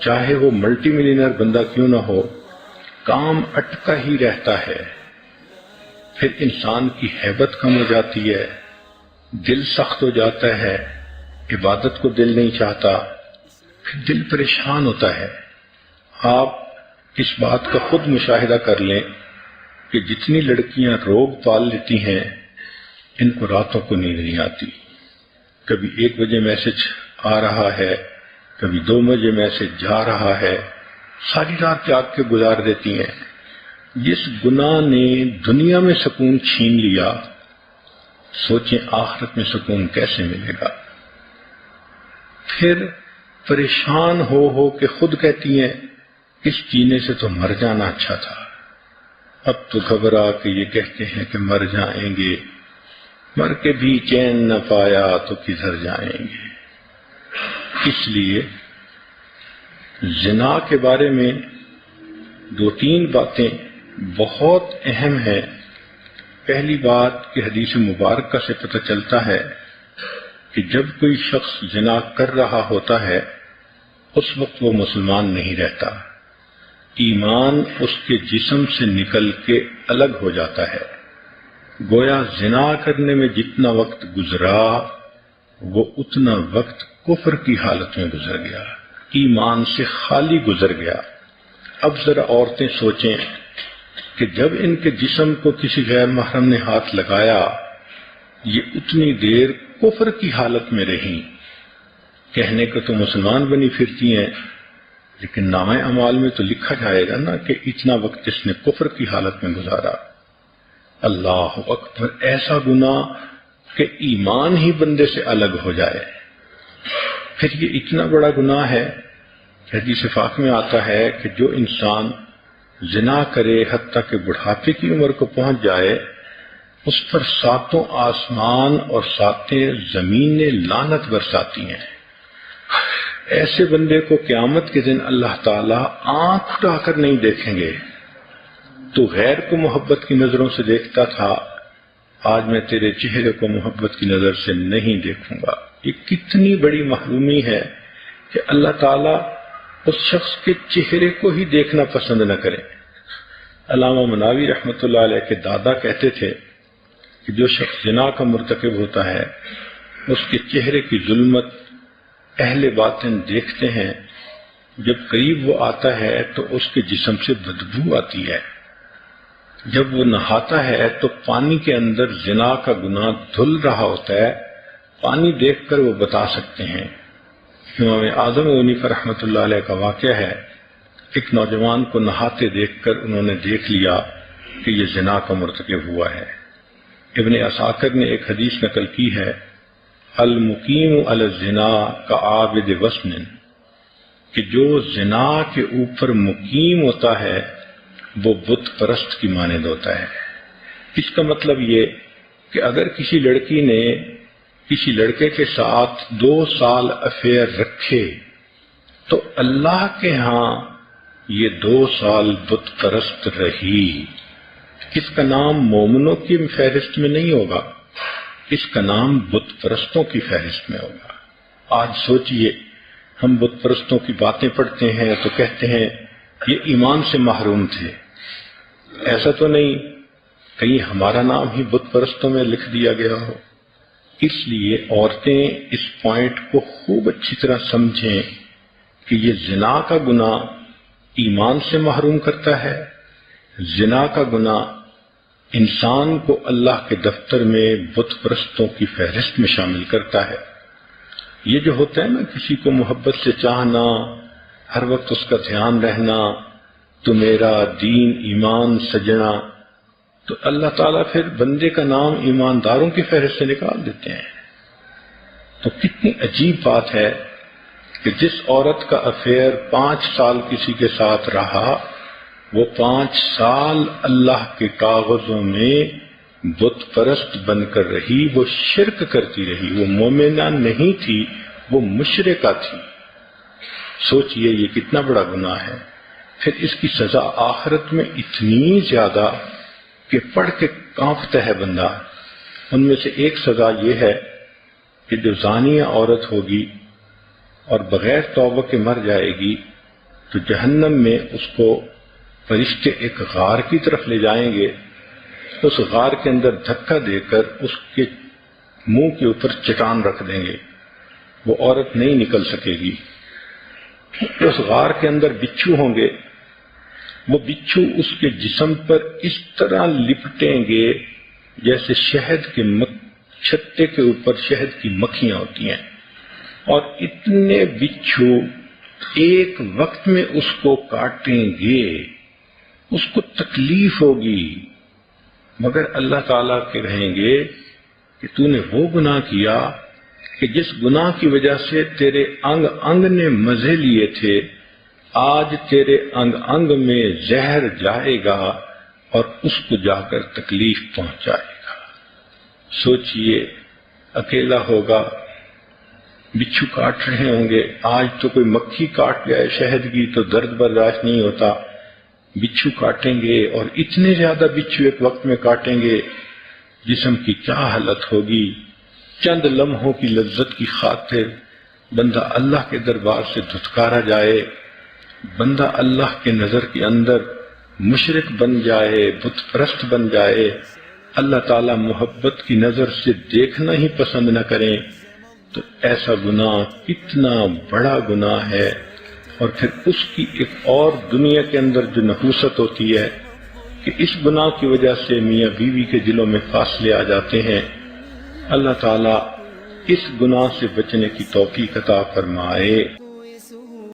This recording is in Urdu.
چاہے وہ ملٹی ملینئر بندہ کیوں نہ ہو، کام اٹکا ہی رہتا ہے، پھر انسان کی ہیبت کم ہو جاتی ہے، دل سخت ہو جاتا ہے، عبادت کو دل نہیں چاہتا، پھر دل پریشان ہوتا ہے۔ آپ اس بات کا خود مشاہدہ کر لیں کہ جتنی لڑکیاں روگ پال لیتی ہیں ان کو راتوں کو نیند نہیں آتی، کبھی 1 بجے میسج آ رہا ہے، کبھی 2 بجے میسج جا رہا ہے، ساری رات جاگ کے گزار دیتی ہیں۔ جس گناہ نے دنیا میں سکون چھین لیا، سوچیں آخرت میں سکون کیسے ملے گا۔ پھر پریشان ہو کے خود کہتی ہیں اس جینے سے تو مر جانا اچھا تھا، اب تو گھبرا کے یہ کہتے ہیں کہ مر جائیں گے، مر کے بھی چین نہ پایا تو کدھر جائیں گے۔ اس لیے زنا کے بارے میں 2-3 باتیں بہت اہم ہیں۔ پہلی بات کہ حدیث مبارکہ سے پتہ چلتا ہے کہ جب کوئی شخص زنا کر رہا ہوتا ہے اس وقت وہ مسلمان نہیں رہتا، ایمان اس کے جسم سے نکل کے الگ ہو جاتا ہے، گویا زنا کرنے میں جتنا وقت گزرا وہ اتنا وقت کفر کی حالت میں گزر گیا، ایمان سے خالی گزر گیا۔ اب ذرا عورتیں سوچیں کہ جب ان کے جسم کو کسی غیر محرم نے ہاتھ لگایا، یہ اتنی دیر کفر کی حالت میں رہیں، کہنے کو تو مسلمان بنی پھرتی ہیں لیکن نامہ اعمال میں تو لکھا جائے گا نا کہ اتنا وقت اس نے کفر کی حالت میں گزارا۔ اللہ اکبر، ایسا گناہ کہ ایمان ہی بندے سے الگ ہو جائے۔ پھر یہ اتنا بڑا گناہ ہے کہ حدیث پاک میں آتا ہے کہ جو انسان زنا کرے حتیٰ کہ بڑھاپے کی عمر کو پہنچ جائے، اس پر 7 آسمان اور 7 زمینیں لعنت برساتی ہیں۔ ایسے بندے کو قیامت کے دن اللہ تعالیٰ آنکھ اٹھا کر نہیں دیکھیں گے، تو غیر کو محبت کی نظروں سے دیکھتا تھا، آج میں تیرے چہرے کو محبت کی نظر سے نہیں دیکھوں گا۔ یہ کتنی بڑی محرومی ہے کہ اللہ تعالیٰ اس شخص کے چہرے کو ہی دیکھنا پسند نہ کرے۔ علامہ مناوی رحمۃ اللہ علیہ کے دادا کہتے تھے کہ جو شخص زنا کا مرتکب ہوتا ہے اس کے چہرے کی ظلمت اہل باطن دیکھتے ہیں، جب قریب وہ آتا ہے تو اس کے جسم سے بدبو آتی ہے، جب وہ نہاتا ہے تو پانی کے اندر زنا کا گناہ دھل رہا ہوتا ہے، پانی دیکھ کر وہ بتا سکتے ہیں۔ امام اعظم حنیفہ رحمۃ اللہ علیہ کا واقعہ ہے، ایک نوجوان کو نہاتے دیکھ کر انہوں نے دیکھ لیا کہ یہ زنا کا مرتکب ہوا ہے۔ ابن عساکر نے ایک حدیث نقل کی ہے، المقیم علی الزنا کعابد وثن، کہ جو زنا کے اوپر مقیم ہوتا ہے وہ بت پرست کی مانند ہوتا ہے۔ اس کا مطلب یہ کہ اگر کسی لڑکی نے کسی لڑکے کے ساتھ 2 سال افیئر رکھے تو اللہ کے ہاں یہ 2 سال بت پرست رہی، اس کا نام مومنوں کی فہرست میں نہیں ہوگا، اس کا نام بت پرستوں کی فہرست میں ہوگا۔ آج سوچئے ہم بت پرستوں کی باتیں پڑھتے ہیں تو کہتے ہیں یہ ایمان سے محروم تھے، ایسا تو نہیں کہیں ہمارا نام ہی بت پرستوں میں لکھ دیا گیا ہو۔ اس لیے عورتیں اس پوائنٹ کو خوب اچھی طرح سمجھیں کہ یہ زنا کا گناہ ایمان سے محروم کرتا ہے، زنا کا گناہ انسان کو اللہ کے دفتر میں بت پرستوں کی فہرست میں شامل کرتا ہے۔ یہ جو ہوتا ہے نا کسی کو محبت سے چاہنا، ہر وقت اس کا دھیان رہنا، تو میرا دین ایمان سجنا، تو اللہ تعالیٰ پھر بندے کا نام ایمانداروں کی فہرست سے نکال دیتے ہیں۔ تو کتنی عجیب بات ہے کہ جس عورت کا افیئر 5 سال کسی کے ساتھ رہا، وہ 5 سال اللہ کے کاغذوں میں بت پرست بن کر رہی، وہ شرک کرتی رہی، وہ مومنہ نہیں تھی، وہ مشرکہ تھی۔ سوچئے یہ کتنا بڑا گناہ ہے۔ پھر اس کی سزا آخرت میں اتنی زیادہ کہ پڑھ کے کانپتا ہے بندہ۔ ان میں سے ایک سزا یہ ہے کہ جو زانیہ عورت ہوگی اور بغیر توبہ کے مر جائے گی، تو جہنم میں اس کو فرشتے ایک غار کی طرف لے جائیں گے، اس غار کے اندر دھکا دے کر اس کے منہ کے اوپر چٹان رکھ دیں گے، وہ عورت نہیں نکل سکے گی۔ اس غار کے اندر بچھو ہوں گے، وہ بچھو اس کے جسم پر اس طرح لپٹیں گے جیسے شہد کے چھتے کے اوپر شہد کی مکھیاں ہوتی ہیں، اور اتنے بچھو ایک وقت میں اس کو کاٹیں گے، اس کو تکلیف ہوگی، مگر اللہ تعالیٰ کے کہیں گے کہ تو نے وہ گناہ کیا کہ جس گناہ کی وجہ سے تیرے انگ انگ نے مزے لیے تھے، آج تیرے انگ انگ میں زہر جائے گا اور اس کو جا کر تکلیف پہنچائے گا۔ سوچئے، اکیلا ہوگا، بچھو کاٹ رہے ہوں گے، آج تو کوئی مکھی کاٹ جائے شہد کی تو درد برداشت نہیں ہوتا، بچھو کاٹیں گے اور اتنے زیادہ بچھو ایک وقت میں کاٹیں گے، جسم کی کیا حالت ہوگی۔ چند لمحوں کی لذت کی خاطر بندہ اللہ کے دربار سے دھتکارا جائے، بندہ اللہ کے نظر کے اندر مشرک بن جائے، بت پرست بن جائے، اللہ تعالی محبت کی نظر سے دیکھنا ہی پسند نہ کریں، تو ایسا گناہ کتنا بڑا گناہ ہے۔ اور پھر اس کی ایک اور دنیا کے اندر جو نحوست ہوتی ہے کہ اس گناہ کی وجہ سے میاں بیوی کے دلوں میں فاصلے آ جاتے ہیں۔ اللہ تعالیٰ اس گناہ سے بچنے کی توفیق عطا فرمائے۔